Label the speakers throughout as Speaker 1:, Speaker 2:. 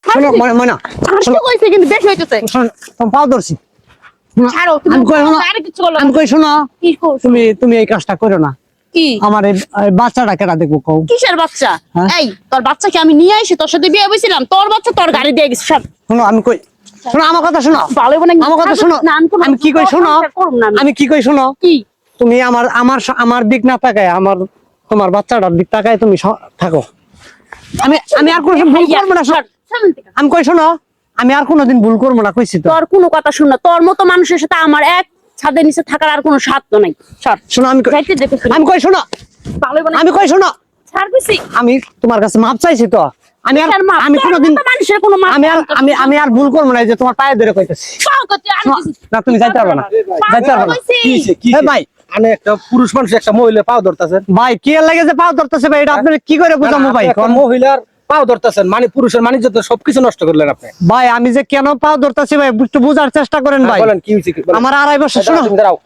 Speaker 1: শোনো ময়না
Speaker 2: ছাড়তে কইছে কিন্তু বেশি হইতেছে
Speaker 1: তুমি পাও ধরছি
Speaker 2: ছাড়ো তুমি আরে কিছু বলো
Speaker 1: আমি কই শোনো
Speaker 2: কি করছ
Speaker 1: তুমি এই কাজটা করো না
Speaker 2: কি
Speaker 1: আমার এই বাচ্চাটা কেডা দেখবো কও
Speaker 2: কিসের বাচ্চা
Speaker 1: হ্যাঁ?
Speaker 2: এই তোর বাচ্চাকে আমি নিয়ে আইছি তোর সাথে বিয়ে হইছিলাম তোর বাচ্চা তোর গাড়ি দিয়ে গেছে সব
Speaker 1: শোনো আমি কই শোনো আমার কথা শোনো
Speaker 2: ভালো হবে না
Speaker 1: আমার কথা শোনো আমি কি কই শোনো আমি কি কই শোনো
Speaker 2: কি
Speaker 1: তুমি আমার দিক না তাকায় তোমার বাচ্চাটার দিক তাকায় তুমি থাকো আমি আর কোনো ভুল করবো না আমি কই শোনো আমি আর কোনোদিন ভুল করবো না কইছি তো
Speaker 2: তোর কোনো কথা শুন না তোর মতো মানুষের সাথে আমার এক ছাদের নিচে থাকার আর কোনো স্বার্থ নাই ছাড়
Speaker 1: শোনো
Speaker 2: যাইতে দেখো
Speaker 1: আমি কই শোনো
Speaker 2: ভালো হবে না
Speaker 1: আমি কই শোনো
Speaker 2: ছাড় কইছি
Speaker 1: আমি তোমার কাছে মাপ চাইছি তো আমি কোনোদিন
Speaker 2: মানুষের কোনো
Speaker 1: আমি আর ভুল করবো না এই যে তোমার পায়ে ধরে কইতেছি না তুমি যাইতে পারবে না যাইতে পারবে না এ ভাই
Speaker 3: মানে একটা পুরুষ মানুষ একটা মহিলা পাও ধরতেছেন
Speaker 1: ভাই কি এর লাগে যে পাও ধরতেছে ভাই এটা আপনি কি করে বুঝামু ভাই
Speaker 3: একটা মহিলার পাও ধরতেছেন মানে পুরুষের মানিজ্য তো সবকিছু নষ্ট করলেন আপনি
Speaker 1: ভাই আমি যে কেন পাও ধরতেছি ভাই একটু বোঝার চেষ্টা করেন ভাই
Speaker 3: বলেন কি হইছে
Speaker 1: আমার 2.5 বছর শোনো
Speaker 3: তুমি দাঁড়াও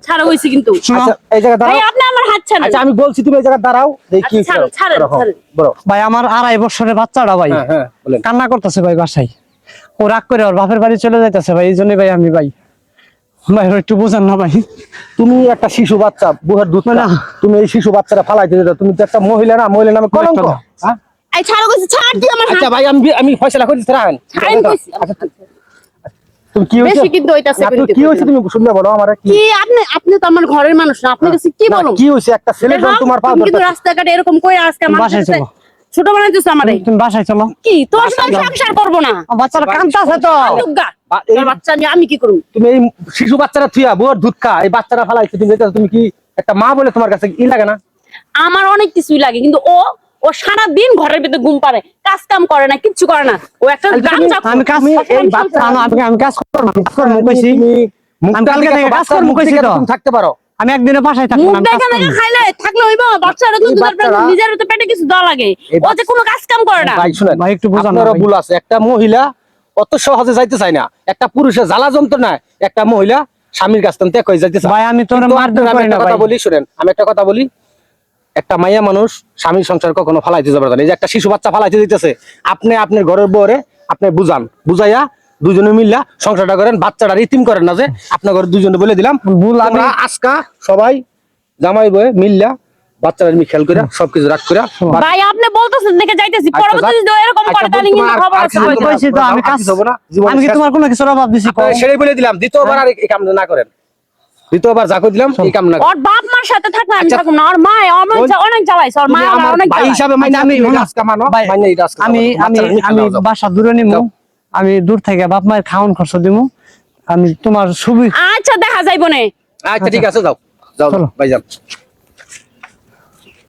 Speaker 2: ছাড়া হইছে কিন্তু
Speaker 3: আচ্ছা এই জায়গা
Speaker 2: ভাই
Speaker 3: দাঁড়াও
Speaker 2: আপনি আমার হাত ছাড়েন
Speaker 3: আচ্ছা আমি বলছি তুমি এই জায়গা দাঁড়াও দেখি কি
Speaker 2: ছাড়েন ছাড়েন ছাড়েন
Speaker 3: বলো
Speaker 1: ভাই আমার 2.5 বছরের বাচ্চাটা ভাই
Speaker 3: হ্যাঁ বলেন
Speaker 1: কান্না করতেছে ভাই বাসায় ও রাগ করে ওর বাপের বাড়ি চলে যাইতেছে ভাই এই জন্য ভাই আমি ভাই একটু বোঝান না ভাই
Speaker 3: তুমি একটা শিশু বাচ্চা বুহার দুধ না তুমি এই শিশু বাচ্চাটা ফালাইতে দিতে তুমি তো একটা মহিলা না মহিলা নামে কলঙ্ক হ্যাঁ
Speaker 2: এই ছাড়া কইছে ছাড় দি আমার হাত
Speaker 3: আচ্ছা ভাই আমি ফয়সালা করতেছি রাখেন
Speaker 2: ছাড়েন কইছি
Speaker 3: তুমি কি হইছে
Speaker 2: বেশি কিন্তু হইতাছে
Speaker 3: কি হইছে তুমি শুনলে বলো আমারে কি
Speaker 2: কি আপনি তো আমার ঘরের মানুষ না আপনি কাছে কি বলুন
Speaker 3: কি হইছে একটা ছেলে যখন তোমার পাও
Speaker 2: কিন্তু
Speaker 3: ধরতেছে
Speaker 2: রাস্তাঘাটে এরকম কই আজকে আমার
Speaker 1: বাসায় চলো।
Speaker 2: ছোট বানাইতেছ আমারে
Speaker 1: তুমি বাসায় চলো
Speaker 2: কি তোর সাথে সংসার করব না
Speaker 1: বাচ্চাটা কাঁদতেছে তো
Speaker 2: দুগ্গা
Speaker 3: এই
Speaker 2: তোর বাচ্চা নিয়ে আমি কি করব
Speaker 3: তুমি এই শিশু বাচ্চাটা থুয়া বুহার দুধ খা এই বাচ্চাটা ফালাইছে তুমি যেটা তুমি কি একটা মা বলে তোমার কাছে ই লাগে না
Speaker 2: আমার অনেক কিছুই লাগে কিন্তু ও সারা দিন ঘরের ভিতরে ঘুম পারে কাজ কাম করে না কিচ্ছু করে না ও একটা গামছা
Speaker 1: আমি কাজ
Speaker 3: এই বাচ্চা
Speaker 1: আমি কাজ করব কইছি আমি কালকে থেকে কাজ করব কইছি তো
Speaker 3: তুমি থাকতে পারো
Speaker 1: আমি একদিনে বাসায় থাকবো
Speaker 2: মুখ
Speaker 1: না
Speaker 2: দেখা দেখা খাইলে থাকলে হইব বাচ্চারা তো দুধের
Speaker 3: বাচ্চারা-
Speaker 2: নিজের তো পেটে কিছু দেওয়া লাগে ও যে কোনো কাজ কাম করে না
Speaker 3: ভাই শুনেন
Speaker 1: ভাই একটু বোঝান না
Speaker 3: আপনারও
Speaker 1: ভাই।
Speaker 3: ভুল আছে একটা মহিলা অত সহজে যাইতে চায় না একটা পুরুষের জ্বালা যন্ত্রণায় একটা মহিলা স্বামীর কাছ থেকে কই যাইতে চায়
Speaker 1: ভাই আমি তোর
Speaker 3: কিন্তু
Speaker 1: মারধর
Speaker 3: আমি
Speaker 1: করি
Speaker 3: একটা
Speaker 1: না
Speaker 3: কথা
Speaker 1: ভাই
Speaker 3: বলি শুনেন আমি একটা কথা বলি একটা মাইয়া মানুষ স্বামীর সংসার কখনো ফালাইতে যাবে না এই যে একটা শিশু বাচ্চা ফালাইতে দিতেছে আপনি আপনার ঘরের বউরে আপনি বুঝাইয়া দুজনে মিল্লা সংসারটা করেন বাচ্চাটা রিতিম করেন না যে আপনার ঘরে দুজনে বলে দিলাম
Speaker 1: ভুল আমি
Speaker 3: আমরা আজকা সবাই জামাই বয়ে মিল্লা বাচ্চারা আমি খেয়াল করে সবকিছু রাখ করে
Speaker 2: ভাই আপনি বলতেছেন দেখে যাইতেছি
Speaker 3: আচ্ছা,
Speaker 2: পরবর্তী যদি এরকম করে
Speaker 3: আচ্ছা,
Speaker 2: তাহলে কিন্তু
Speaker 3: তোমার
Speaker 2: খবর
Speaker 3: আর
Speaker 2: আছে
Speaker 3: কিছু
Speaker 2: হয়তো।
Speaker 3: বলবো না।
Speaker 1: কইছি তো আমি কাজ
Speaker 3: কিছু হবো না, জীবনে
Speaker 1: আমি কি
Speaker 3: শেষ।
Speaker 1: তোমার কোনো কিছু অভাব দিছি কও
Speaker 3: সেটাই বলে দিলাম দ্বিতীয়বার আর এই কাম না করেন দ্বিতীয়বার যা করে দিলাম এই কাম না করেন।
Speaker 2: ওর বাপ মার সাথে থাকলে আমি
Speaker 3: আচ্ছা।
Speaker 2: থাকুম না ওর মা অনেক জ্বালাইছে ওর মা
Speaker 3: তুমি
Speaker 2: আমার
Speaker 3: আমার
Speaker 2: অনেক
Speaker 3: ভাই
Speaker 2: জ্বালায়।
Speaker 3: হিসাবে মানে আমি আজকে মানো
Speaker 1: ভাই,
Speaker 3: মানে এই আজকে
Speaker 1: আমি বাসা দূরে নিমু
Speaker 3: যাও।
Speaker 1: আমি দূর থেকে বাপ মায়ের খাওয়ান খরচ দিমু আমি তোমার সুবিধা
Speaker 2: আচ্ছা দেখা যাইবো না
Speaker 3: আচ্ছা ঠিক আছে যাও যাও
Speaker 1: চলো।
Speaker 3: ভাইজান